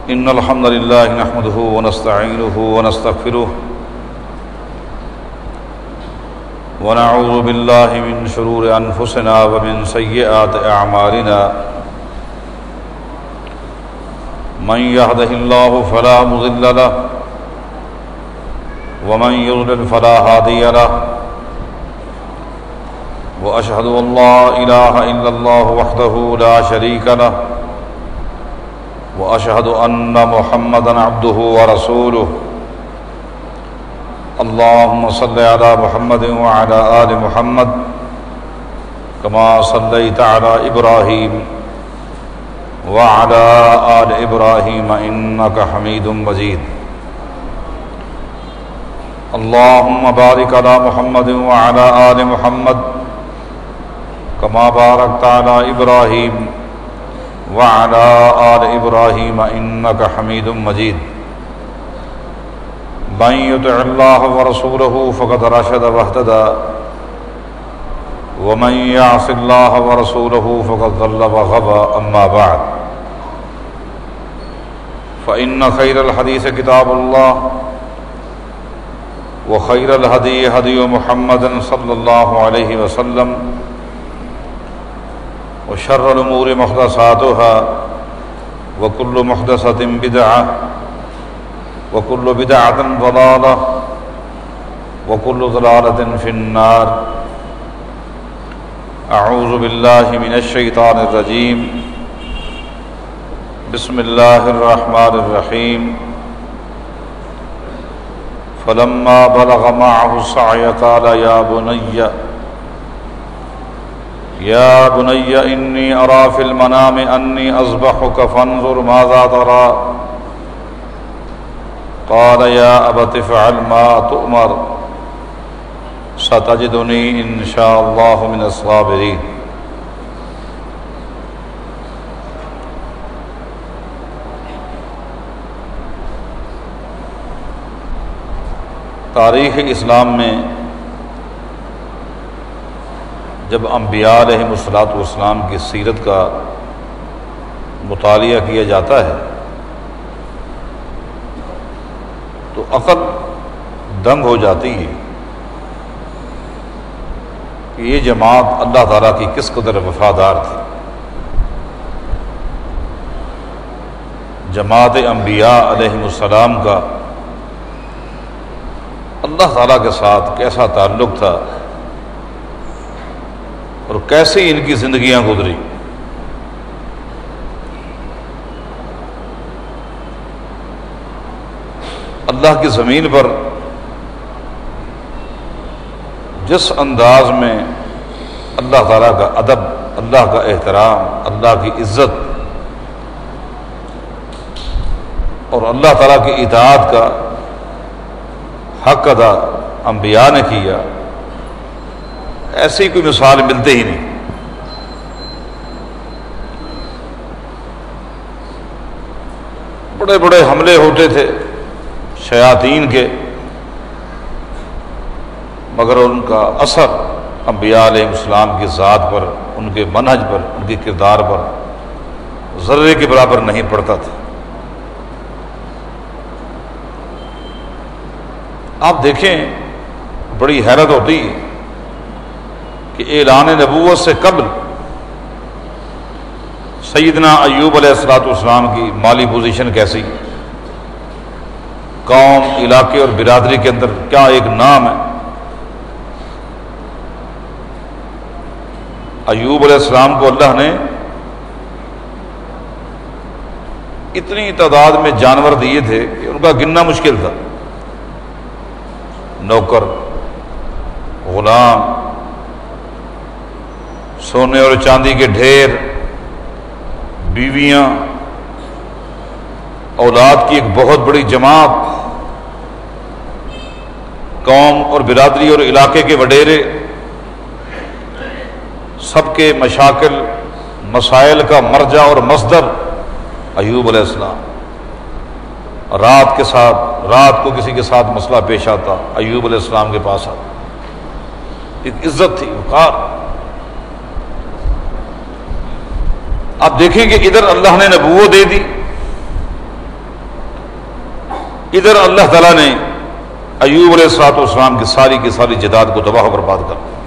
إن الحمد لله نحمده ونستعينه ونستغفره ونعوذ بالله من شرور أنفسنا ومن سيئات أعمالنا من يهده الله فلا مضل له ومن يضلل فلا هادي له وأشهد أن لا إله إلا الله وحده لا شريك له وأشهد أن محمدًا عبده ورسوله اللهم صل على محمد وعلى آل محمد كما صليت على إبراهيم وعلى آل إبراهيم إنك حميد مجيد اللهم بارك على محمد وعلى آل محمد كما باركت على إبراهيم وعلى آل إبراهيم إنك حميد مجيد من يطع الله ورسوله فقد رشد واهتدى ومن يعص الله ورسوله فقد ضل وغوى أما بعد فإن خير الحديث كتاب الله وخير الهدي هدي محمد صلى الله عليه وسلم وشر الأمور محدثاتها وكل محدثة بدعة وكل بدعة ضلالة وكل ضلالة في النار أعوذ بالله من الشيطان الرجيم بسم الله الرحمن الرحيم فلما بلغ معه السعي قال يا بني إني أرى في المنام أني أذبحك فانظر ماذا ترى قال يا أبت افعل ما تؤمر ستجدني إن شاء الله من الصابرين تاریخ اسلام میں جب انبیاء علیہ الصلوۃ کی سیرت کا مطالعہ کیا جاتا ہے تو عقل دنگ ہو جاتی ہے کہ یہ جماعت اللہ تعالیٰ کی کس قدر وفادار تھی۔ جماعت انبیاء علیہ السلام کا اللہ تعالیٰ کے ساتھ کیسا تعلق تھا اور کیسے ان کی زندگیاں گزری۔ اللہ کی زمین پر جس انداز میں اللہ تعالیٰ کا ادب، اللہ کا احترام، اللہ کی عزت اور اللہ تعالیٰ کی اطاعت کا حق ادا انبیاء نے کیا، ایسی کوئی مثال ملتے ہی نہیں۔ بڑے بڑے حملے ہوتے تھے شیاطین کے، مگر ان کا اثر انبیاء علیہ السلام کی ذات پر، ان کے منہج پر، ان کے کردار پر ذرے کے برابر نہیں پڑتا تھا۔ آپ دیکھیں بڑی حیرت ہوتی ہے کہ اعلان نبوت سے قبل سیدنا ایوب علیہ السلام کی مالی پوزیشن کیسی، قوم، علاقے اور برادری کے اندر کیا ایک نام ہے۔ ایوب علیہ السلام کو اللہ نے اتنی تعداد میں جانور دیے تھے کہ ان کا گننا مشکل تھا، نوکر، غلام، سونے اور چاندی کے ڈھیر، بیویاں، اولاد کی ایک بہت بڑی جماعت، قوم اور برادری اور علاقے کے وڈیرے، سب کے مشاکل، مسائل کا مرجع اور مصدر ایوب علیہ السلام۔ رات کو کسی کے ساتھ مسئلہ پیش آتا، ایوب علیہ السلام کے پاس آتا، ایک عزت تھی، وقار۔ آپ دیکھیں کہ ادھر اللہ نے نبوت دے دی، ادھر اللہ تعالیٰ نے ایوب علیہ السلام کی ساری جداد کو تباہ و برباد کر دیا.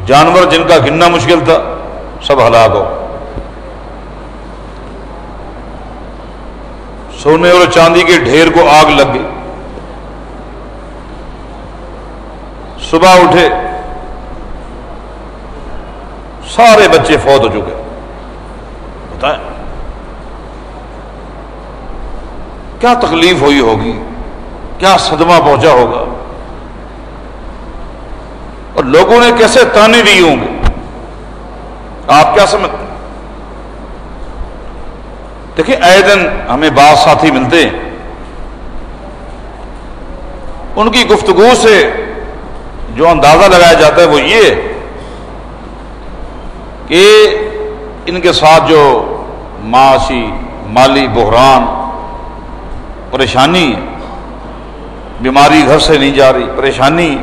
جانور جن کا گننا مشکل تھا سب ہلاک ہو. سونے اور چاندی کے ڈھیر کو آگ لگ گئی. صبح اٹھے سارے بچے فوت ہو چکے. بتائیں کیا تکلیف ہوئی ہوگی, کیا صدمہ پہنچا ہوگا, اور لوگوں نے کیسے تانے دیے ہوں گے. آپ کیا سمجھتے ہیں؟ دیکھیں اے دن ہمیں بعض ساتھی ملتے ہیں, ان کی گفتگو سے جو اندازہ لگایا جاتا ہے وہ یہ کہ ان کے ساتھ جو معاشی مالی بحران پریشانی, بیماری گھر سے نہیں جا رہی, پریشانی,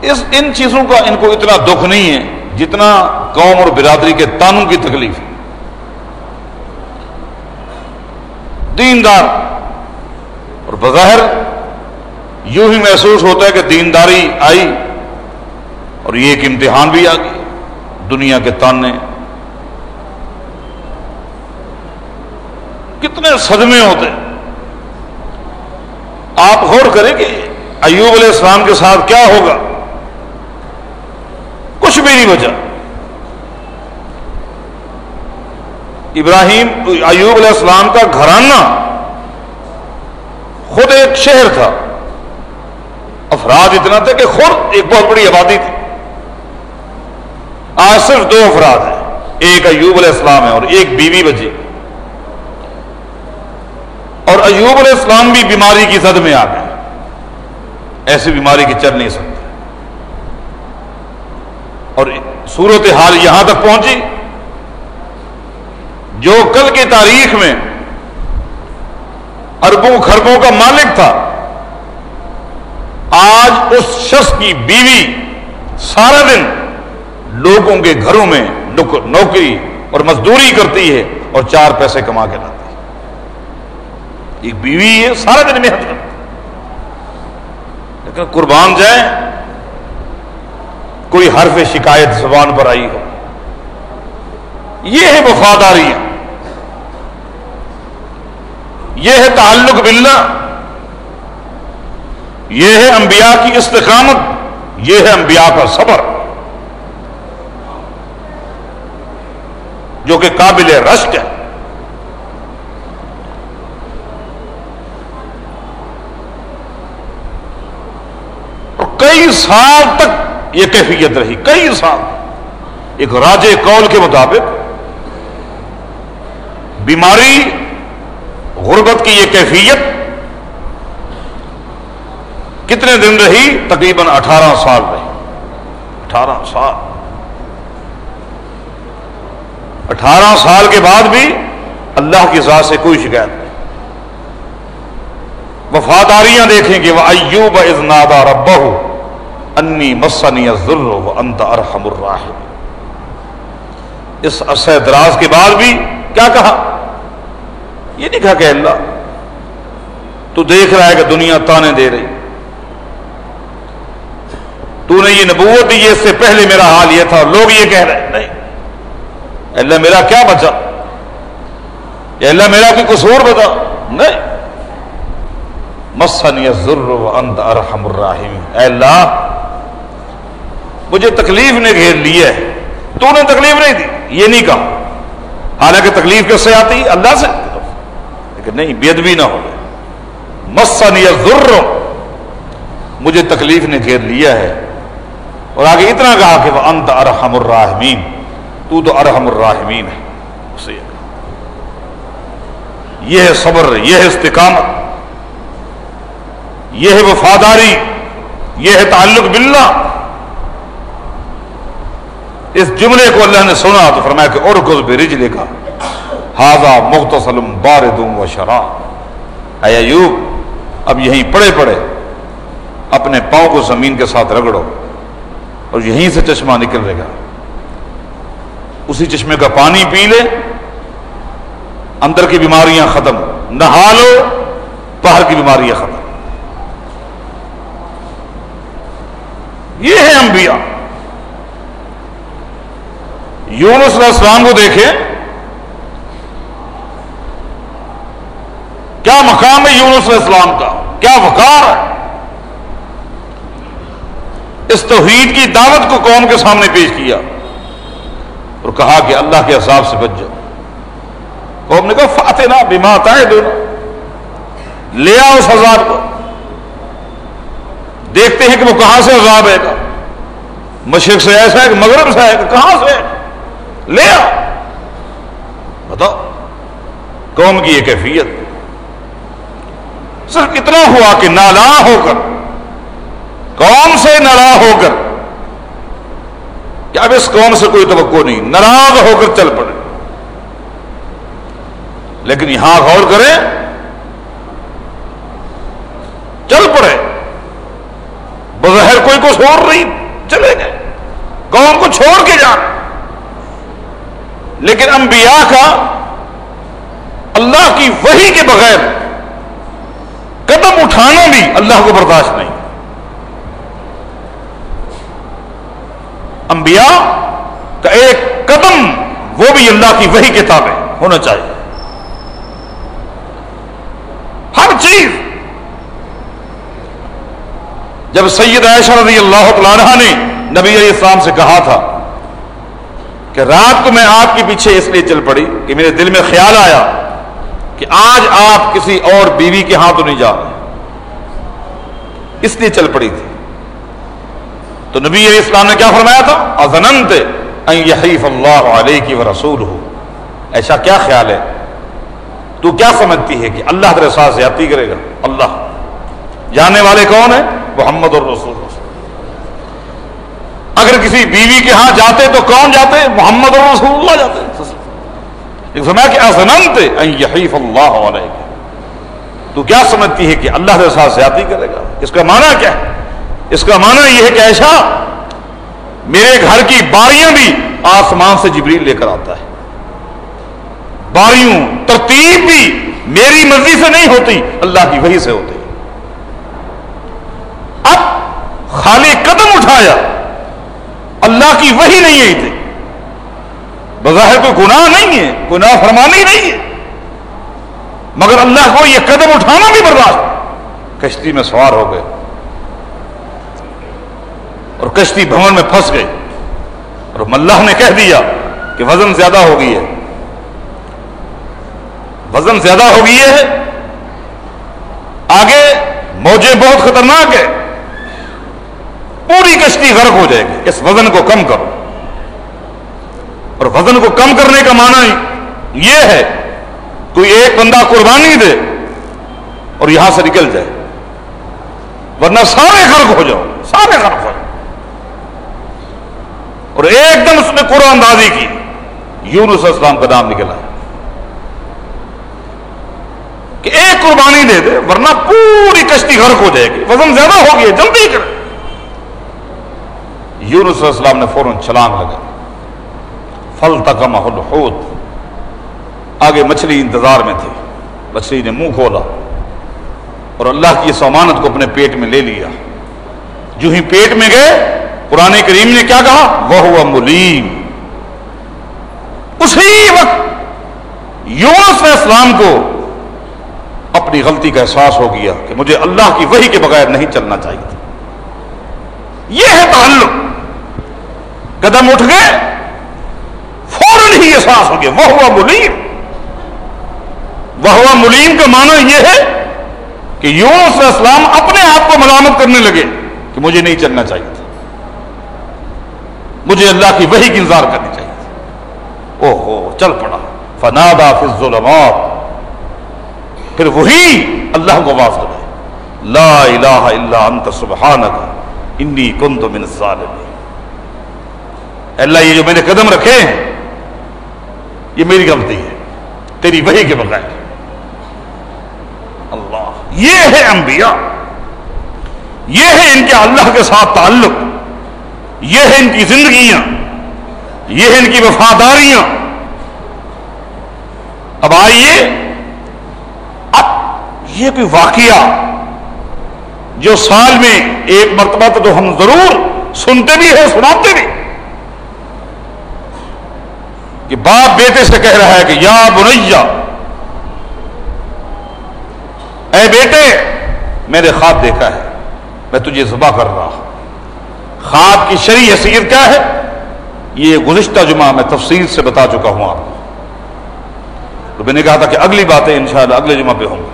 ان چیزوں کا ان کو اتنا دکھ نہیں ہے جتنا قوم اور برادری کے تانوں کی تکلیف ہے. دیندار, اور بظاہر یوں ہی محسوس ہوتا ہے کہ دینداری آئی اور یہ ایک امتحان بھی آ گئی, دنیا کے تانے. کتنے صدمے ہوتے ہیں. آپ غور کریں کہ ایوب علیہ السلام کے ساتھ کیا ہوگا. کچھ بھی نہیں بچا. ایوب علیہ السلام کا گھرانہ خود ایک شہر تھا, افراد اتنا تھے کہ خود ایک بہت بڑی آبادی تھی. آج صرف 2 افراد ہیں, ایک ایوب علیہ السلام ہے اور ایک بیوی بچی. اور ایوب علیہ السلام بھی بیماری کی زد میں آ گئے. ایسی بیماری کی چل نہیں سکتے. اور صورتحال یہاں تک پہنچی جو کل کی تاریخ میں اربوں خربوں کا مالک تھا, آج اس شخص کی بیوی سارا دن لوگوں کے گھروں میں نوکری اور مزدوری کرتی ہے اور 4 پیسے کما کے لاتی ہے. ایک بیوی ہے سارا دن محنت کرتی ہے. لیکن قربان جائیں کوئی حرف شکایت زبان پر آئی ہو. یہ ہے وفاداری, یہ ہے تعلق باللہ, یہ ہے انبیاء کی استقامت, یہ ہے انبیاء کا صبر جو کہ قابل رشک ہے. اور کئی سال تک یہ کیفیت رہی, کئی سال. ایک راج قول کے مطابق بیماری غربت کی یہ کیفیت کتنے دن رہی؟ تقریباً 18 سال رہی. 18 سال. 18 سال کے بعد بھی اللہ کی ذات سے کوئی شکایت نہیں. وفاداریاں دیکھیں گے. وَأَيُّوبَ إِذْ نَادَىٰ رَبَّهُ أَنِّي مَسَّنِيَ الضُّرُّ وَأَنْتَ أَرْحَمُ الرَّاحِمِينَ. اس عرصہ دراز کے بعد بھی کیا کہا؟ یہ نہیں کہا کہ اللہ تو دیکھ رہا ہے کہ دنیا تانے دے رہی, تو نے یہ نبوت دی, اس سے پہلے میرا حال یہ تھا اور لوگ یہ کہہ رہے ہیں. نہیں, اللہ میرا کیا بچا, یا اللہ میرا کوئی قصور بتا. نہیں, مسنی الضر وانت ارحم الراحمین. اے اللہ مجھے تکلیف نے گھیر لیا ہے, تو نے تکلیف نہیں دی. یہ نہیں کہا, حالانکہ تکلیف کس سے آتی؟ اللہ سے. لیکن نہیں, بے ادبی نہ ہو. مسنی الضر, مجھے تکلیف نے گھیر لیا ہے. اور آگے اتنا کہا کہ وانت ارحم الراحمین, تو ارحم الراحمین ہے. اسے یہ ہے صبر, یہ ہے استقامت, یہ ہے وفاداری, یہ ہے تعلق باللہ. اس جملے کو اللہ نے سنا تو فرمایا کہ ارکض برجلک ھذا مغتسل بارد وشراب. اے ایوب اب یہیں پڑے پڑے اپنے پاؤں کو زمین کے ساتھ رگڑو اور یہیں سے چشمہ نکل رہے گا. اسی چشمے کا پانی پی لے اندر کی بیماریاں ختم، نہا لو باہر کی بیماریاں ختم. یہ ہے انبیاء. یونس علیہ السلام کو دیکھیں، کیا مقام ہے یونس علیہ السلام کا، کیا وقار ہے. اس توحید کی دعوت کو قوم کے سامنے پیش کیا اور کہا کہ اللہ کے عذاب سے بچ جاؤ. قوم نے کہا فاتنا بما تعدنا، لے آؤ اس عذاب کو. دیکھتے ہیں کہ وہ کہاں سے عذاب ہے گا، مشرق سے ایسا ہے کہ مغرب سے ہے کہ کہاں سے ہے، لے آؤ. بتاؤ قوم کی یہ کیفیت. صرف اتنا ہوا کہ نالاں ہو کر، قوم سے ناراض ہو کر، کہ اب اس قوم سے کوئی توقع نہیں، ناراض ہو کر چل پڑے. لیکن یہاں غور کریں، چل پڑے بظاہر کوئی کو چھوڑ نہیں، چلے گئے قوم کو چھوڑ کے جانا. لیکن انبیاء کا اللہ کی وحی کے بغیر قدم اٹھانا بھی اللہ کو برداشت نہیں. انبیاء کا ایک قدم وہ بھی اللہ کی وحی کے تابع ہونا چاہیے. ہر چیز. جب سید عائشہ رضی اللہ تعالیٰ عنہا نے نبی علیہ السلام سے کہا تھا کہ رات کو میں آپ کے پیچھے اس لیے چل پڑی کہ میرے دل میں خیال آیا کہ آج آپ کسی اور بیوی کے ہاں تو نہیں جا رہے، اس لیے چل پڑی تھی. تو نبی علیہ السلام نے کیا فرمایا تھا؟ اظننت ان یحیف اللہ علیک ورسولہ، ایسا کیا خیال ہے، تو کیا سمجھتی ہے کہ اللہ تیرے ساتھ زیادتی کرے گا؟ اللہ جاننے والے کون ہیں؟ محمد الرسول. اگر کسی بیوی کے ہاں جاتے تو کون جاتے؟ محمد الرسول اللہ جاتے. ایک فرمایا کہ اظننت ان یحیف اللہ علیک، تو کیا سمجھتی ہے کہ اللہ تیرے ساتھ زیادتی کرے گا؟ اس کا معنی کیا ہے؟ اس کا معنی یہ ہے کہ ایسا میرے گھر کی باریاں بھی آسمان سے جبریل لے کر آتا ہے. باریوں ترتیب بھی میری مرضی سے نہیں ہوتی، اللہ کی وحی سے ہوتی. اب خالی قدم اٹھایا، اللہ کی وحی نہیں ہے تھی. بظاہر کوئی گناہ نہیں ہے، کوئی نافرمانی نہیں ہے، مگر اللہ کو یہ قدم اٹھانا بھی برداشت. کشتی میں سوار ہو گئے اور کشتی بھون میں پھنس گئی، اور اللہ نے کہہ دیا کہ وزن زیادہ ہو گئی ہے، وزن زیادہ ہو گئی ہے، آگے موجیں بہت خطرناک ہے، پوری کشتی غرق ہو جائے گی، اس وزن کو کم کرو. اور وزن کو کم کرنے کا معنی یہ ہے کوئی ایک بندہ قربانی دے اور یہاں سے نکل جائے، ورنہ سارے غرق ہو جاؤ، سارے غرق ہو جاؤ. اور ایک دم اس نے قرآن اندازی کی، یونس علیہ السلام کا نام نکلا ہے کہ ایک قربانی دے دے ورنہ پوری کشتی غرق ہو جائے گی، وزن زیادہ ہو گیا، جلدی کرے. یونس علیہ السلام نے فوراً چھلانگ لگا، فالتقمہ الحوت. آگے مچھلی انتظار میں تھی، مچھلی نے منہ کھولا اور اللہ کی اس امانت کو اپنے پیٹ میں لے لیا. جو ہی پیٹ میں گئے، قرآن کریم نے کیا کہا؟ وَهُوَ مُلِيمٌ. اسی وقت یونس علیہ السلام کو اپنی غلطی کا احساس ہو گیا کہ مجھے اللہ کی وحی کے بغیر نہیں چلنا چاہیے تھا. یہ ہے تعلق. قدم اٹھ گئے، فوراً ہی احساس ہو گیا وَهُوَ مُلِيمٌ. وَهُوَ مُلِيمٌ کا معنی یہ ہے کہ یونس علیہ السلام اپنے آپ کو ملامت کرنے لگے کہ مجھے نہیں چلنا چاہیے تھا، مجھے اللہ کی وحی کی انتظار کرنی چاہیے تھی. اوہو، چل پڑا. فنادا فی الظلمات. پھر وہی اللہ کو آواز لگائی، لا الہ الا انت سبحانک انی کنت من الظالمین. اللہ یہ جو میں نے قدم رکھے ہیں یہ میری غلطی ہے، تیری وحی کے بغیر. اللہ، یہ ہے انبیاء، یہ ہے ان کے اللہ کے ساتھ تعلق، یہ ہے ان کی زندگیاں، یہ ہے ان کی وفاداریاں. اب آئیے، اب یہ کوئی واقعہ جو سال میں ایک مرتبہ تو ہم ضرور سنتے بھی ہیں، سناتے بھی، کہ باپ بیٹے سے کہہ رہا ہے کہ یا بنیا، اے بیٹے میں نے خواب دیکھا ہے، میں تجھے ذبح کر رہا ہوں۔ خواب کی شرعی حیثیت کیا ہے یہ گزشتہ جمعہ میں تفصیل سے بتا چکا ہوں آپ کو، تو میں نے کہا تھا کہ اگلی باتیں انشاءاللہ اگلے جمعہ پہ ہوں گی۔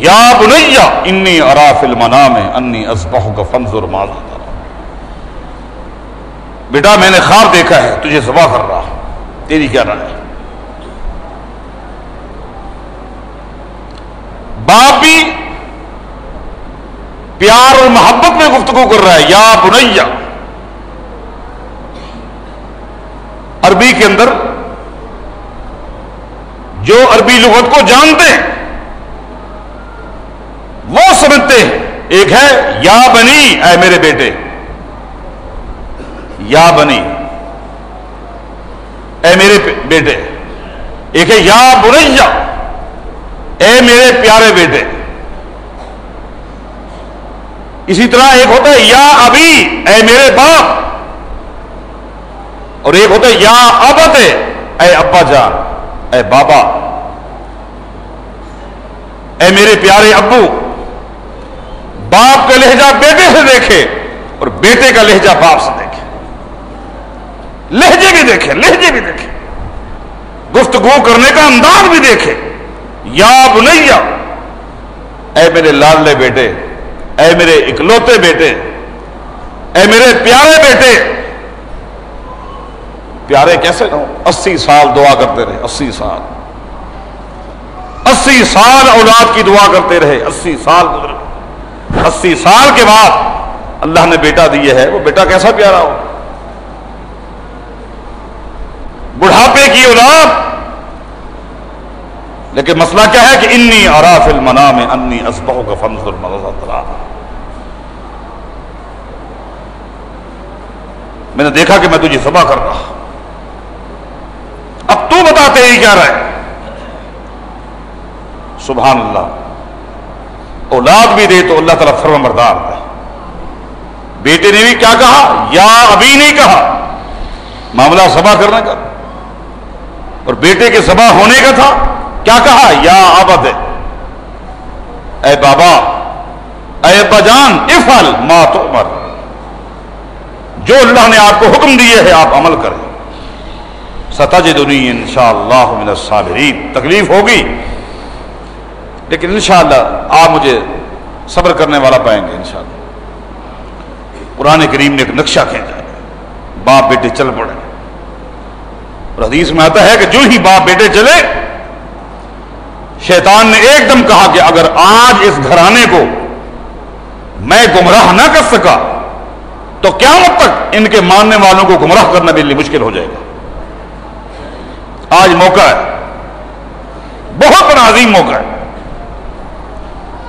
یا بنیا انی ارا فی المنام انی اذبحک فانظر ماذا تری، بیٹا میں نے خواب دیکھا ہے تجھے ذبح کر رہا ہوں، تیری کیا رائے ہے؟ باپ بھی پیار اور محبت میں گفتگو کر رہا ہے، یا بنیا۔ عربی کے اندر جو عربی لغت کو جانتے ہیں وہ سمجھتے ہیں، ایک ہے یا بنی اے میرے بیٹے، یا بنی اے میرے بیٹے، ایک ہے یا بنیا اے میرے پیارے بیٹے۔ اسی طرح ایک ہوتا ہے یا ابی اے میرے باپ، اور ایک ہوتا ہے یا ابت اے ابا جان، اے بابا، اے میرے پیارے ابو۔ باپ کا لہجہ بیٹے سے دیکھے اور بیٹے کا لہجہ باپ سے دیکھے، لہجے بھی دیکھے، لہجے بھی دیکھے، گفتگو کرنے کا انداز بھی دیکھے۔ یا بنیا اے میرے لاڈلے بیٹے، اے میرے اکلوتے بیٹے، اے میرے پیارے بیٹے۔ پیارے کیسے نہ ہو؟ 80 سال دعا کرتے رہے، 80 سال، 80 سال اولاد کی دعا کرتے رہے، 80 سال گزرے، 80 سال کے بعد اللہ نے بیٹا دیے ہے، وہ بیٹا کیسا پیارا ہو؟ بڑھاپے کی اولاد، لیکن مسئلہ کیا ہے کہ انی ارا فی المنام انی اذبحک فانظر ماذا تری، میں نے دیکھا کہ میں تجھے ذبح کر رہا، اب تو بتا تیری کیا رائے؟ سبحان اللہ، اولاد بھی دے تو اللہ تعالیٰ فرمانبردار ہے۔ بیٹے نے بھی کیا کہا؟ یا ابھی نہیں کہا، معاملہ ذبح کرنے کا، اور بیٹے کے ذبح ہونے کا تھا، کیا کہا؟ یا ابد، اے بابا، اے ابا جان، افعل ما تؤمر، جو اللہ نے آپ کو حکم دیے ہے آپ عمل کریں، ستجدنی انشاءاللہ من الصابرین۔ تکلیف ہوگی لیکن انشاءاللہ آپ مجھے صبر کرنے والا پائیں گے انشاءاللہ۔ قرآن کریم نے ایک نقشہ کھینچا ہے، باپ بیٹے چل پڑے، اور حدیث میں آتا ہے کہ جو ہی باپ بیٹے چلے، شیطان نے ایک دم کہا کہ اگر آج اس گھرانے کو میں گمراہ نہ کر سکا تو قیامت تک ان کے ماننے والوں کو گمراہ کرنا میرے لیے مشکل ہو جائے گا۔ آج موقع ہے، بہت بڑا عظیم موقع ہے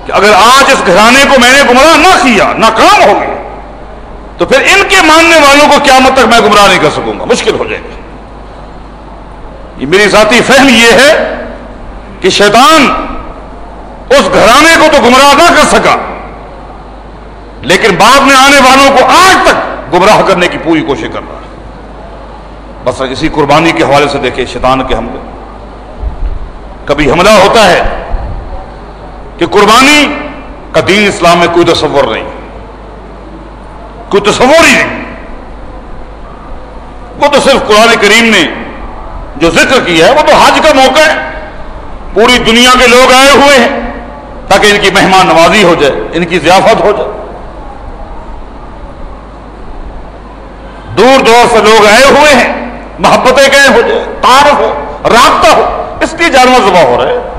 کہ اگر آج اس گھرانے کو میں نے گمراہ نہ کیا، ناکام ہو گیا، تو پھر ان کے ماننے والوں کو قیامت تک میں گمراہ نہیں کر سکوں گا، مشکل ہو جائے گا۔ یہ میری ذاتی فہم یہ ہے کہ شیطان اس گھرانے کو تو گمراہ نہ کر سکا، لیکن بعد میں آنے والوں کو آج تک گمراہ کرنے کی پوری کوشش کر رہا ہے۔ بس اسی قربانی کے حوالے سے دیکھیں شیطان کے حملے، کبھی حملہ ہوتا ہے کہ قربانی کا دین اسلام میں کوئی تصور نہیں، کوئی تصور ہی نہیں، وہ تو صرف قرآن کریم نے جو ذکر کیا ہے وہ تو حج کا موقع ہے، پوری دنیا کے لوگ آئے ہوئے ہیں تاکہ ان کی مہمان نوازی ہو جائے، ان کی ضیافت ہو جائے، دور دور سے لوگ آئے ہوئے ہیں، محبتیں قائم ہو جائے، تعارف ہو، رابطہ ہو، اس لیے جانور ذبح ہو رہے ہیں،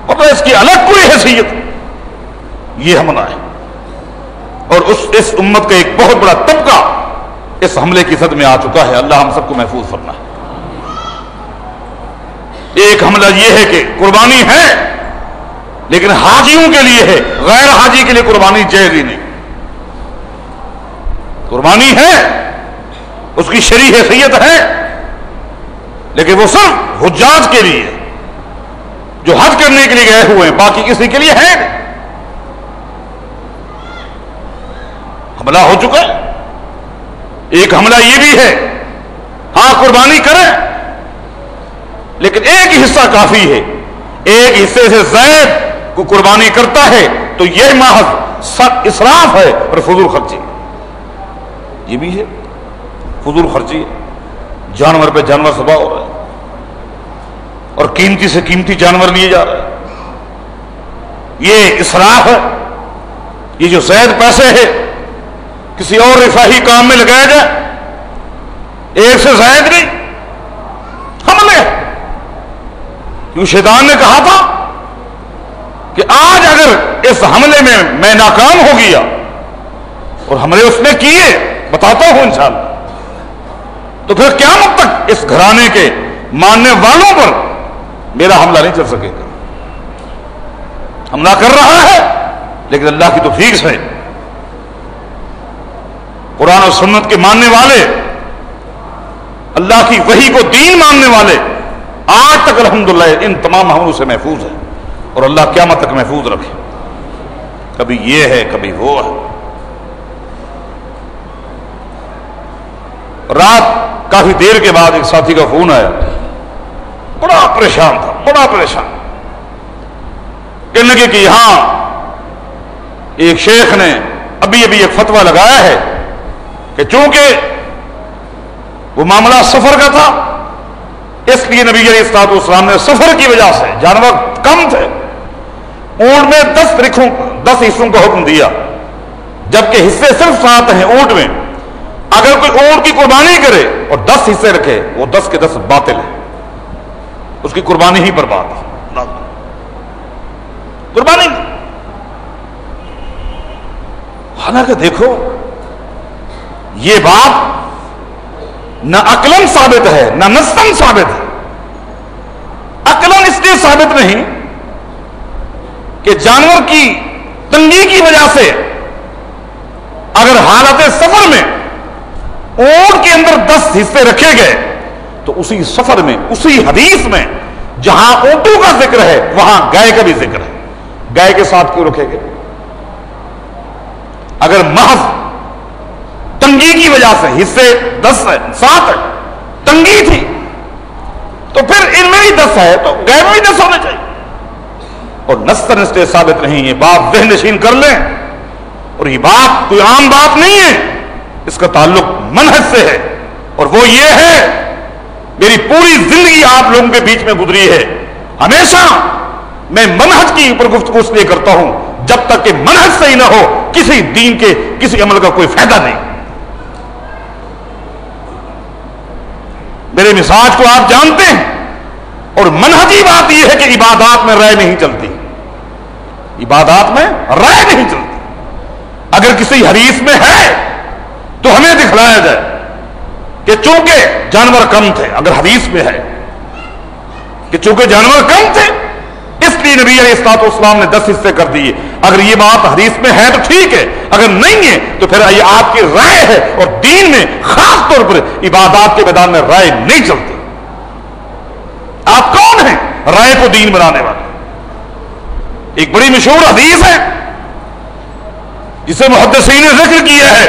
اور اس کی الگ کوئی حیثیت، یہ حملہ ہے۔ اور اس امت کا ایک بہت بڑا طبقہ اس حملے کی زد میں آ چکا ہے، اللہ ہم سب کو محفوظ فرمائے۔ ایک حملہ یہ ہے کہ قربانی ہے لیکن حاجیوں کے لیے ہے، غیر حاجی کے لیے قربانی جائز ہی نہیں۔ قربانی ہے، اس کی شرعی حیثیت ہے، لیکن وہ صرف حجاج کے لیے جو حج کرنے کے لیے گئے ہوئے ہیں، باقی کسی کے لیے ہے نہیں۔ حملہ ہو چکا ہے۔ ایک حملہ یہ بھی ہے، ہاں قربانی کریں، لیکن ایک حصہ کافی ہے۔ ایک حصے سے زائد کو قربانی کرتا ہے تو یہ محض اسراف ہے اور فضول خرچی، یہ بھی ہے فضول خرچی ہے۔ جانور پہ جانور ذبح ہو رہا ہے اور قیمتی سے قیمتی جانور لیے جا رہے ہیں، یہ اسراف ہے۔ یہ جو زائد پیسے ہے کسی اور رفاہی کام میں لگایا جائے، ایک سے زائد نہیں، حملے۔ کیوں شیطان نے کہا تھا کہ آج اگر اس حملے میں میں ناکام ہو گیا، اور حملے اس نے کیے، بتاتا ہوں انشاءاللہ، تو پھر قیامت تک اس گھرانے کے ماننے والوں پر میرا حملہ نہیں چل سکے گا۔ حملہ کر رہا ہے لیکن اللہ کی توفیق سے قرآن اور سنت کے ماننے والے، اللہ کی وحی کو دین ماننے والے آج تک الحمدللہ ان تمام حملوں سے محفوظ ہیں، اور اللہ قیامت تک محفوظ رکھے۔ کبھی یہ ہے کبھی وہ ہے۔ رات کافی دیر کے بعد ایک ساتھی کا فون آیا، بڑا پریشان تھا، بڑا پریشان، کہنے لگے کہ یہاں ایک شیخ نے ابھی ایک فتویٰ لگایا ہے کہ چونکہ وہ معاملہ سفر کا تھا، اس لیے نبی علیہ الصلوۃ والسلام نے سفر کی وجہ سے، جانور کم تھے، اونٹ میں 10 حصوں کا حکم دیا، جبکہ حصے صرف 7 ہیں اونٹ میں۔ اگر کوئی اونٹ کی قربانی کرے اور 10 حصے رکھے، وہ 10 کے 10 باطل ہے، اس کی قربانی ہی برباد ہے، قربانی نہیں۔ حالانکہ دیکھو یہ بات نہ عقلاً ثابت ہے نہ نصاً ثابت ہے۔ عقلاً اس لیے ثابت نہیں کہ جانور کی تنگی کی وجہ سے اگر حالت سفر میں اونٹ کے اندر 10 حصے رکھے گئے تو اسی سفر میں، اسی حدیث میں جہاں اونٹوں کا ذکر ہے وہاں گائے کا بھی ذکر ہے، گائے کے ساتھ کیوں رکھے گئے؟ اگر محض تنگی کی وجہ سے حصے 10 ہے، 7 ہے، تنگی تھی، تو پھر ان میں بھی 10 ہے تو گائے میں بھی 10 ہونے چاہیے۔ اور نصاً اس لیے ثابت نہیں، یہ بات ذہن نشین کر لیں، اور یہ بات کوئی عام بات نہیں ہے، اس کا تعلق منہج سے ہے، اور وہ یہ ہے، میری پوری زندگی آپ لوگوں کے بیچ میں گزری ہے، ہمیشہ میں منہج کی اوپر گفتگو اس لیے کرتا ہوں، جب تک کہ منہج صحیح نہ ہو کسی دین کے کسی عمل کا کوئی فائدہ نہیں۔ میرے مزاج کو آپ جانتے ہیں، اور منہجی بات یہ ہے کہ عبادات میں رائے نہیں چلتی، عبادات میں رائے نہیں چلتی۔ اگر کسی حدیث میں ہے تو ہمیں دکھلایا جائے کہ چونکہ جانور کم تھے، اگر حدیث میں ہے کہ چونکہ جانور کم تھے اس لیے نبی علیہ الصلوۃ والسلام نے 10 حصے کر دیے، اگر یہ بات حدیث میں ہے تو ٹھیک ہے، اگر نہیں ہے تو پھر یہ آپ کی رائے ہے، اور دین میں خاص طور پر عبادات کے میدان میں رائے نہیں چلتی۔ آپ کون ہیں رائے کو دین بنانے والے؟ ایک بڑی مشہور حدیث ہے جسے محدثین نے ذکر کیا ہے،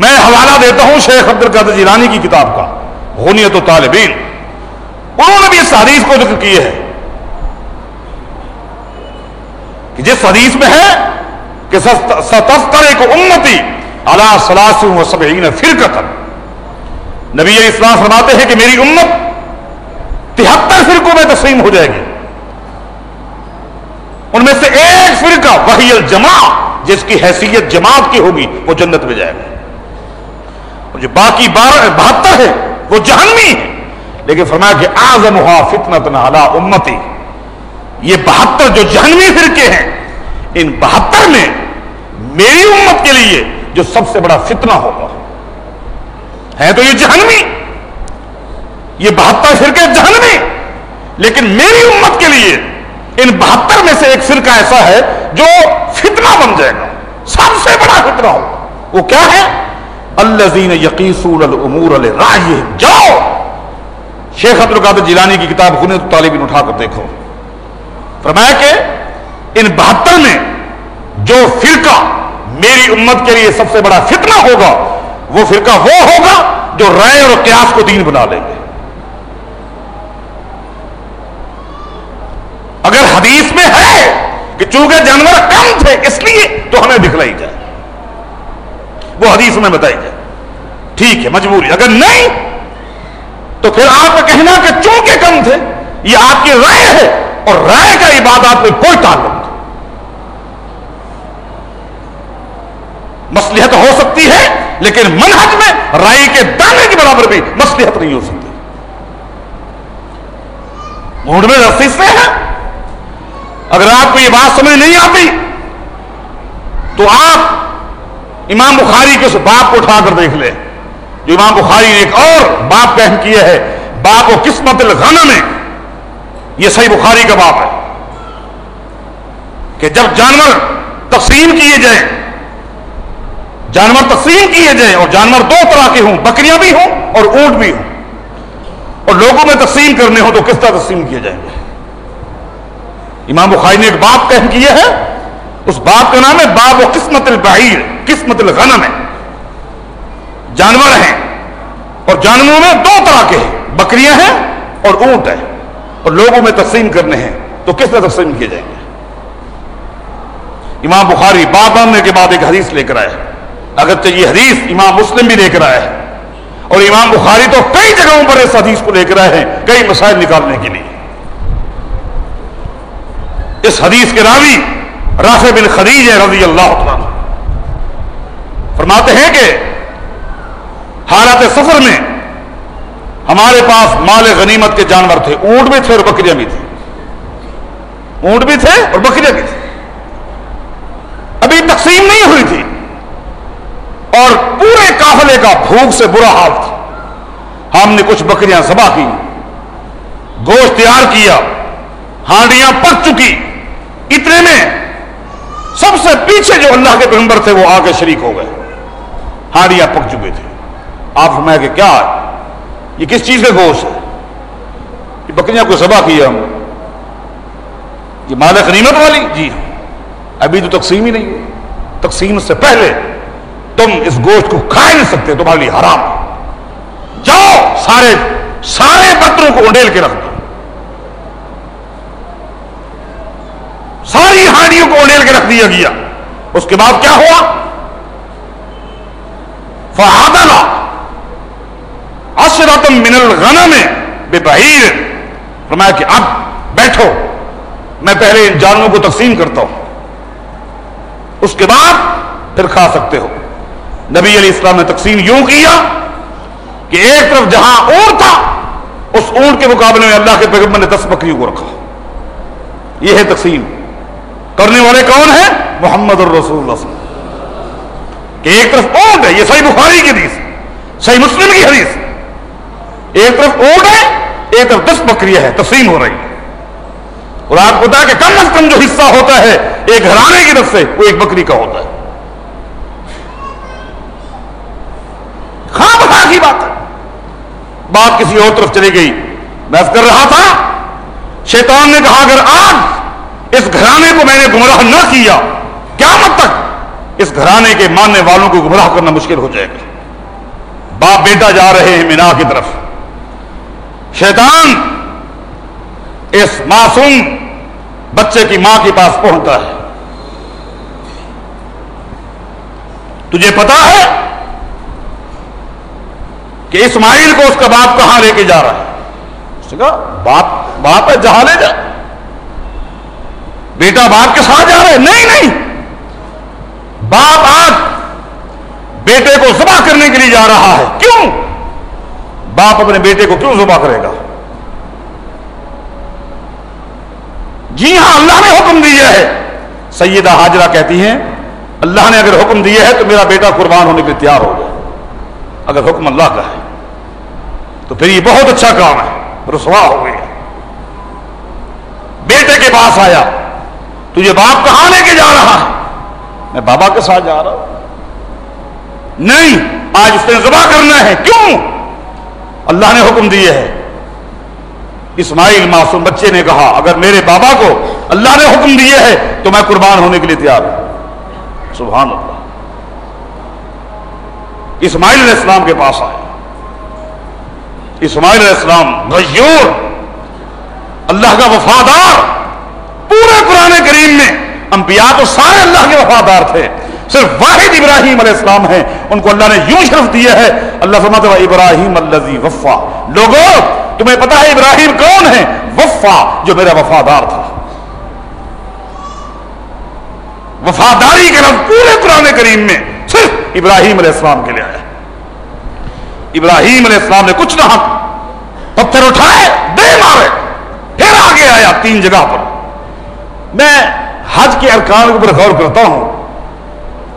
میں حوالہ دیتا ہوں شیخ عبد القادر جیلانی کی کتاب کا غنیۃ الطالبین، انہوں نے بھی اس حدیث کو ذکر کیا ہے کہ جس حدیث میں ہے کہ ستفترق امتی علی 73 فرقۃ، نبی علیہ السلام فرماتے ہیں کہ میری امت 73 فرقوں میں تقسیم ہو جائے گی، ان میں سے ایک فرقہ وہی الجماع، جس کی حیثیت جماعت کی ہوگی، وہ جنت میں جائے گا، اور جو باقی 72 ہے وہ جہنمی ہے۔ لیکن فرمایا کہ اعظمھا فتنۃ علی امتی، یہ 72 جو جہنمی فرقے ہیں، ان 72 میں میری امت کے لیے جو سب سے بڑا فتنہ ہوگا ہے تو یہ جہنمی، یہ 72 فرقے جہنمی، لیکن میری امت کے لیے ان 72 میں سے ایک فرقہ ایسا ہے جو فتنہ بن جائے گا، سب سے بڑا فتنہ ہوگا۔ وہ کیا ہے؟ الذین یقیسون الامور لرأیہم، جاؤ شیخ عبد القادر جیلانی کی کتاب غنیۃ الطالبین اٹھا کر دیکھو، فرمایا کہ ان 72 میں جو فرقہ میری امت کے لیے سب سے بڑا فتنہ ہوگا وہ فرقہ وہ ہوگا جو رائے اور قیاس کو دین بنا لیں گے۔ اگر حدیث میں ہے کہ چونکہ جانور کم تھے اس لیے تو ہمیں دکھلائی جائے، وہ حدیث میں بتائی جائے، ٹھیک ہے مجبوری، اگر نہیں تو پھر آپ کا کہنا کہ چونکہ کم تھے یہ آپ کی رائے ہے، اور رائے کا عبادات میں کوئی تعلق نہیں۔ مصلحت ہو سکتی ہے لیکن منہج میں رائے کے دانے کے برابر بھی مصلحت نہیں ہو سکتی۔ موڈ میں رسی سے ہے، اگر آپ کو یہ بات سمجھ نہیں آتی تو آپ امام بخاری کے اس باب کو اٹھا کر دیکھ لیں، جو امام بخاری نے ایک اور باب قائم کیا ہے، باب و قسمت الغنم میں، یہ صحیح بخاری کا باب ہے کہ جب جانور تقسیم کیے جائیں، جانور تقسیم کیے جائیں اور جانور دو طرح کے ہوں، بکریاں بھی ہوں اور اونٹ بھی ہوں، اور لوگوں میں تقسیم کرنے ہوں تو کس طرح تقسیم کیے جائیں گے؟ امام بخاری نے ایک باب قائم کیا ہے، اس باب کا نام ہے باب و قسمت البعیر، قسمت الغنم ہے۔ جانور ہیں اور جانوروں میں دو طرح کے ہیں، بکریاں ہیں اور اونٹ ہیں، اور لوگوں میں تقسیم کرنے ہیں تو کس طرح تقسیم کیے جائیں گے؟ امام بخاری باب بننے کے بعد ایک حدیث لے کر آئے، اگرچہ یہ حدیث امام مسلم بھی لے کر آئے ہیں، اور امام بخاری تو کئی جگہوں پر اس حدیث کو لے کر آئے ہیں کئی مسائل نکالنے کے لیے۔ اس حدیث کے راوی رافع بن خدیج رضی اللہ عنہ فرماتے ہیں کہ حالت سفر میں ہمارے پاس مال غنیمت کے جانور تھے، اونٹ بھی تھے اور بکریاں بھی تھیں، اونٹ بھی تھے اور بکریاں بھی تھیں، ابھی تقسیم نہیں ہوئی تھی، اور پورے قافلے کا بھوک سے برا حال تھا۔ ہم نے کچھ بکریاں ذبح کی، گوشت تیار کیا، ہانڈیاں پک چکی، اتنے میں سب سے پیچھے جو اللہ کے پیغمبر تھے وہ آگے شریک ہو گئے، ہانڈیاں پک چکے تھے۔ آپ فرمایا کہ کیا یہ کس چیز کا گوشت ہے؟ یہ بکریاں کو ذبح کیا ہم، یہ مال غنیمت والی؟ جی ابھی تو تقسیم ہی نہیں ہوئی، تقسیم سے پہلے تم اس گوشت کو کھا نہیں سکتے، تمہارے لیے حرام ہے، جاؤ سارے بکروں کو انڈیل کے رکھ دو، ساری ہانڈیوں کو انڈیل کے رکھ دیا گیا۔ اس کے بعد کیا ہوا؟ فعدل عشرۃ من الغنم ببعیر، فرمایا کہ اب بیٹھو، میں پہلے ان جانوروں کو تقسیم کرتا ہوں، اس کے بعد پھر کھا سکتے ہو۔ نبی علیہ السلام نے تقسیم یوں کیا کہ ایک طرف جہاں اونٹ تھا اس اونٹ کے مقابلے میں اللہ کے پیغمبر نے 10 بکریوں کو رکھا۔ یہ ہے تقسیم، کرنے والے کون ہیں؟ محمد الرسول اللہ صلی اللہ علیہ وسلم، کہ ایک طرف اونٹ ہے، یہ صحیح بخاری کی حدیث، صحیح مسلم کی حدیث، ایک طرف اونٹ ہے ایک طرف 10 بکریاں ہیں، تقسیم ہو رہی ہے، اور آپ کو پتا ہے کہ کم از کم جو حصہ ہوتا ہے ایک گھرانے کی طرف سے وہ ایک بکری کا ہوتا ہے۔ خواہ بخواہ کی بات ہے، بات کسی اور طرف چلی گئی۔ میں کر رہا تھا، شیطان نے کہا اگر آج اس گھرانے کو میں نے گمراہ نہ کیا، قیامت تک اس گھرانے کے ماننے والوں کو گمراہ کرنا مشکل ہو جائے گا۔ باپ بیٹا جا رہے ہیں مینا کی طرف، شیطان اس معصوم بچے کی ماں کے پاس پہنچتا ہے، تجھے پتا ہے کہ اسماعیل کو اس کا باپ کہاں لے کے جا رہا ہے؟ اس نے کہا باپ ہے جہاں لے جا، بیٹا باپ کے ساتھ جا رہا ہے؟ نہیں، باپ آج بیٹے کو ذبح کرنے کے لیے جا رہا ہے۔ کیوں؟ باپ اپنے بیٹے کو کیوں ذبح کرے گا؟ جی ہاں، اللہ نے حکم دیا ہے۔ سیدہ ہاجرہ کہتی ہیں اللہ نے اگر حکم دیا ہے تو میرا بیٹا قربان ہونے کے لیے تیار ہو جائے، اگر حکم اللہ کا ہے تو پھر یہ بہت اچھا کام ہے۔ رسوا ہو گیا، بیٹے کے پاس آیا، تجھے باپ کہاں لے کے جا رہا ہے؟ میں بابا کے ساتھ جا رہا ہوں۔ نہیں، آج اس نے ذبح کرنا ہے۔ کیوں؟ اللہ نے حکم دیا ہے۔ اسماعیل معصوم بچے نے کہا اگر میرے بابا کو اللہ نے حکم دیے ہے تو میں قربان ہونے کے لیے تیار ہوں. سبحان اللہ. اسماعیل علیہ السلام کے پاس آئے. اسماعیل علیہ السلام غیور، اللہ کا وفادار. پورے قرآن کریم میں انبیاء تو سارے اللہ کے وفادار تھے، صرف واحد ابراہیم علیہ السلام ہیں، ان کو اللہ نے یوں شرف دیا ہے. اللہ فرماتا ہے ابراہیم الذی وفا. لوگوں تمہیں پتا ہے ابراہیم کون ہے؟ وفا، جو میرا وفادار تھا. وفاداری کے لفظ پورے قرآن کریم میں صرف ابراہیم علیہ السلام کے لیے آیا. ابراہیم علیہ السلام نے کچھ نہ پتھر اٹھائے، دے مارے، پھر آگے آیا 3 جگہ پر. میں حج کے ارکان کے اوپر غور کرتا ہوں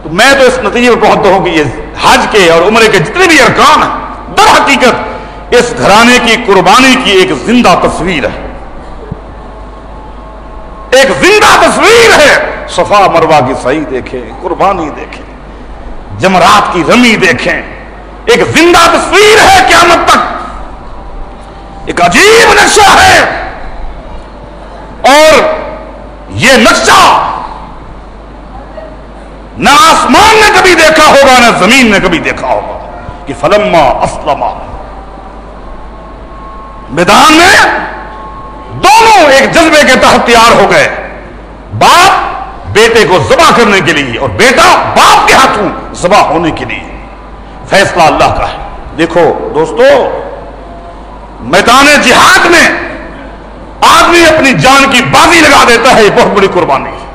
تو میں تو اس نتیجے پر پہنچتا ہوں کہ یہ حج کے اور عمرے کے جتنے بھی ارکان ہیں در حقیقت اس گھرانے کی قربانی کی ایک زندہ تصویر ہے. ایک زندہ تصویر ہے. صفا مروہ کی سعی دیکھیں، قربانی دیکھیں، جمرات کی رمی دیکھیں. ایک زندہ تصویر ہے قیامت تک. ایک عجیب نقشہ ہے، اور یہ نقشہ نہ آسمان نے کبھی دیکھا ہوگا نہ زمین نے کبھی دیکھا ہوگا کہ فلما اسلما، میدان میں دونوں ایک جذبے کے تحت تیار ہو گئے. باپ بیٹے کو ذبح کرنے کے لیے اور بیٹا باپ کے ہاتھوں ذبح ہونے کے لیے. فیصلہ اللہ کا ہے. دیکھو دوستو، میدان جہاد میں آدمی اپنی جان کی بازی لگا دیتا ہے. یہ بہت بڑی قربانی ہے،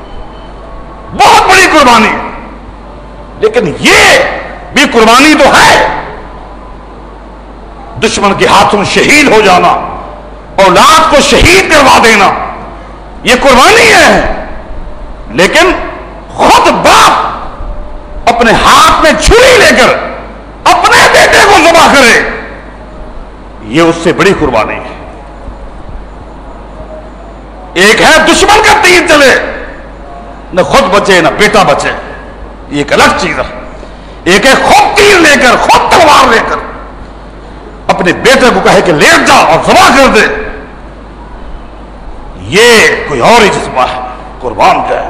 بہت بڑی قربانی ہے. لیکن یہ بھی قربانی تو ہے. دشمن کے ہاتھوں شہید ہو جانا، اولاد کو شہید کروا دینا، یہ قربانی ہے. لیکن خود باپ اپنے ہاتھ میں چھری لے کر اپنے بیٹے کو ذبح کرے، یہ اس سے بڑی قربانی ہے. ایک ہے دشمن کا تیر چلے، نہ خود بچے نہ بیٹا بچے، یہ ایک الگ چیز ہے. ایک ہے خود تیر لے کر، خود تلوار لے کر اپنے بیٹے کو کہے کہ لیٹ جا اور ذبح کر دے، یہ کوئی اور ہی جذبہ ہے. قربان جائے.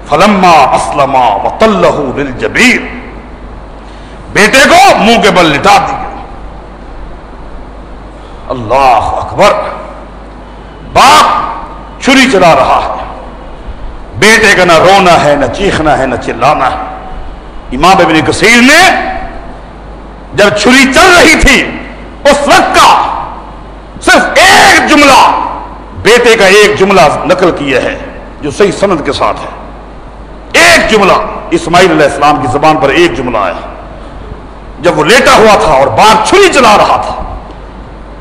فلما اسلما وتلہ للجبین، بیٹے کو منہ کے بل لٹا دیا. اللہ اکبر. باپ چھری چلا رہا ہے، بیٹے کا نہ رونا ہے نہ چیخنا ہے نہ چلانا ہے. امام ابن کثیر نے جب چھری چل رہی تھی اس وقت کا صرف ایک جملہ، بیٹے کا ایک جملہ نقل کیا ہے جو صحیح سند کے ساتھ ہے. ایک جملہ اسماعیل علیہ السلام کی زبان پر ایک جملہ آیا جب وہ لیٹا ہوا تھا اور باپ چھری چلا رہا تھا.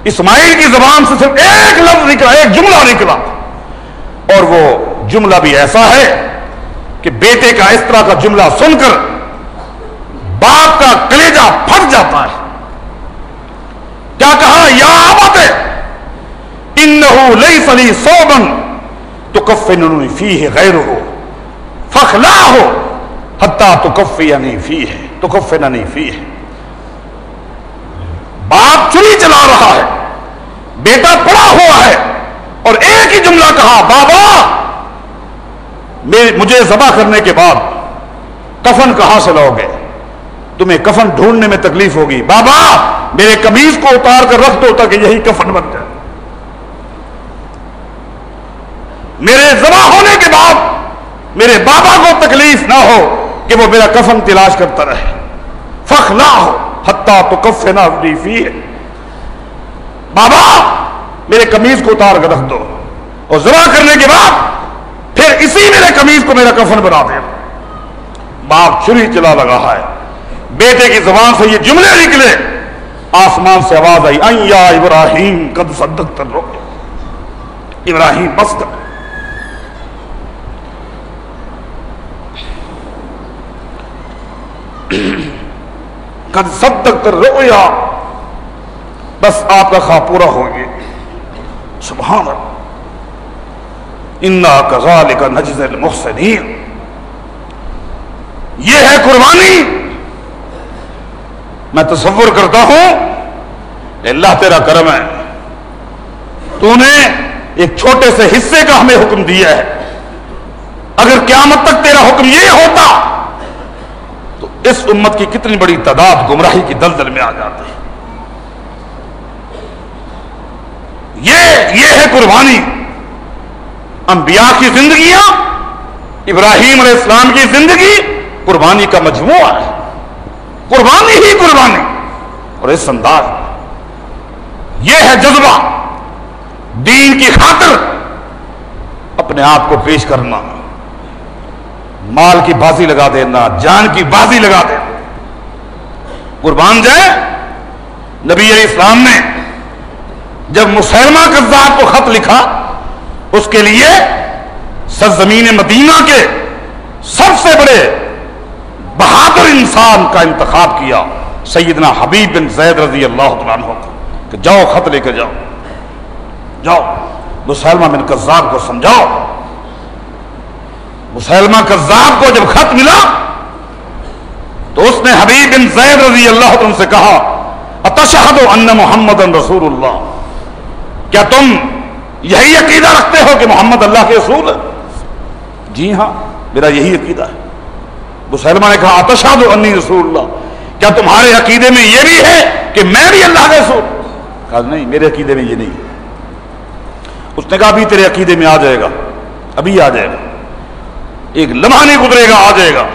اسماعیل کی زبان سے صرف ایک لفظ نکلا، ایک جملہ نکلا، اور وہ جملہ بھی ایسا ہے کہ بیٹے کا اس طرح کا جملہ سن کر باپ کا کلیجہ پھٹ جاتا ہے. کیا کہا؟ یا ابت انہ لیس لی ثوبا تکفننی فیہ غیرہ فاخلعہ حتی تکفننی فیہ. باپ چھری چلا رہا ہے، بیٹا پڑا ہوا ہے، اور ایک ہی جملہ کہا، بابا مجھے ذبح کرنے کے بعد کفن کہاں سے لاؤ گے؟ تمہیں کفن ڈھونڈنے میں تکلیف ہوگی. بابا میرے قمیض کو اتار کر رکھ دو تاکہ یہی کفن بن جائے. میرے ذبح ہونے کے بعد میرے بابا کو تکلیف نہ ہو کہ وہ میرا کفن تلاش کرتا رہے. فاخلعہ حتی تکفننی فیہ. بابا میرے قمیض کو اتار کر رکھ دو، اور ذبح کرنے کے بعد پھر اسی میرے قمیض کو میرا کفن بنا دے. باپ چھری چلا لگا ہے، بیٹے کی زبان سے یہ جملے نکلے، آسمان سے آواز آئی، ان یا ابراہیم قد صدقت الرؤیا. ابراہیم بس کر. قد صدقت الرؤیا، بس آپ کا خواب پورا ہو گیا. سبحان اللہ. انا کذالک نجزی المحسنین. یہ ہے قربانی. میں تصور کرتا ہوں اللہ تیرا کرم ہے، تو نے ایک چھوٹے سے حصے کا ہمیں حکم دیا ہے، اگر قیامت تک تیرا حکم یہ ہوتا تو اس امت کی کتنی بڑی تعداد گمراہی کی دلدل میں آ جاتی. یہ ہے قربانی. انبیاء کی زندگیاں، ابراہیم علیہ السلام کی زندگی قربانی کا مجموعہ ہے. قربانی ہی قربانی. اور اس انداز میں یہ ہے جذبہ، دین کی خاطر اپنے آپ کو پیش کرنا، مال کی بازی لگا دینا، جان کی بازی لگا دینا، قربان جائے. نبی علیہ السلام نے جب مسیلمہ کذاب کو خط لکھا، اس کے لیے سرزمین مدینہ کے سب سے بڑے بہادر انسان کا انتخاب کیا، سیدنا حبیب بن زید رضی اللہ تعالیٰ عنہ کو، کہ جاؤ خط لے کے جاؤ مسیلمہ بن کذاب کو سمجھاؤ. مسیلمہ کذاب کو جب خط ملا تو اس نے حبیب بن زید رضی اللہ عنہ سے کہا، اتشہد ان محمد رسول اللہ، کیا تم یہی عقیدہ رکھتے ہو کہ محمد اللہ کے رسول ہے؟ جی ہاں، میرا یہی عقیدہ ہے. مسلمہ نے کہا، اتشہد انی رسول اللہ، کیا تمہارے عقیدے میں یہ بھی ہے کہ میں بھی اللہ کا رسول؟ کہا نہیں، میرے عقیدے میں یہ نہیں. اس نے کہا ابھی تیرے عقیدے میں آ جائے گا، ابھی آ جائے گا، ایک لمحہ نہیں گزرے گا، آ جائے گا.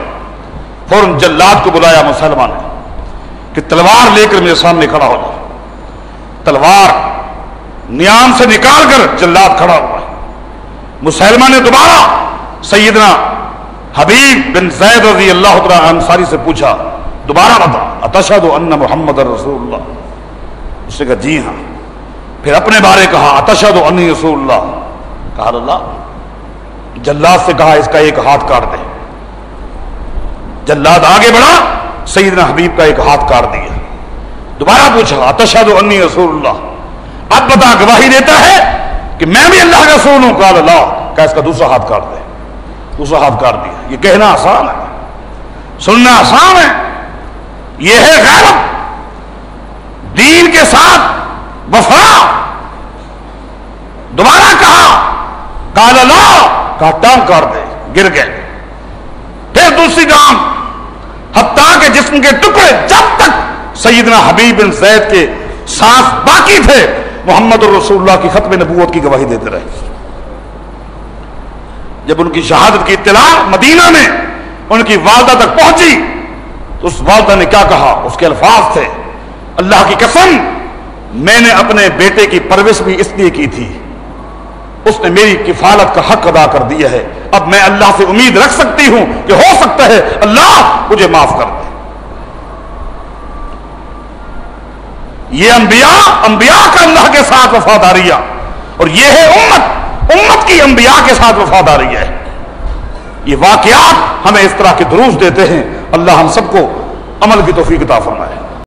فوراً جلاد کو بلایا مسلمہ نے کہ تلوار لے کر میرے سامنے کھڑا ہو جائے. تلوار نیام سے نکال کر جلاد کھڑا ہوا ہے. مسلمہ نے دوبارہ سیدنا حبیب بن زید رضی اللہ تعالیٰ انصاری سے پوچھا، دوبارہ بتا، اتشہد ان محمد رسول اللہ؟ اس نے کہا جی ہاں. پھر اپنے بارے کہا، اتشہد انی رسول اللہ. کہا اللہ. جلاد سے کہا اس کا ایک ہاتھ کاٹ دے. جلاد آگے بڑھا، سیدنا حبیب کا ایک ہاتھ کاٹ دیا. دوبارہ پوچھا، اتشہد انی رسول اللہ، اب بتا گواہی دیتا ہے کہ میں بھی اللہ کا رسول ہوں؟ قال اللہ. کہا اس کا دوسرا ہاتھ کاٹ دے. دوسرا ہاتھ کاٹ دیا. یہ کہنا آسان ہے، سننا آسان ہے. یہ ہے غیرت، دین کے ساتھ وفا. دوبارہ کہا قال اللہ، کہا ٹانگ کاٹ دے. گر گئے. پھر دوسری ٹانگ، حتیٰ کہ جسم کے ٹکڑے جب تک سیدنا حبیب بن زید کے سانس باقی تھے محمد الرسول اللہ کی ختم نبوت کی گواہی دیتے رہے. جب ان کی شہادت کی اطلاع مدینہ میں ان کی والدہ تک پہنچی تو اس والدہ نے کیا کہا؟ اس کے الفاظ تھے، اللہ کی قسم میں نے اپنے بیٹے کی پرورش بھی اس لیے کی تھی، اس نے میری کفالت کا حق ادا کر دیا ہے. اب میں اللہ سے امید رکھ سکتی ہوں کہ ہو سکتا ہے اللہ مجھے معاف کر دے. یہ انبیاء کا اللہ کے ساتھ وفاداریاں، اور یہ ہے امت کی انبیاء کے ساتھ وفاداری ہے. یہ واقعات ہمیں اس طرح کے دروس دیتے ہیں. اللہ ہم سب کو عمل کی توفیق عطا فرمائے.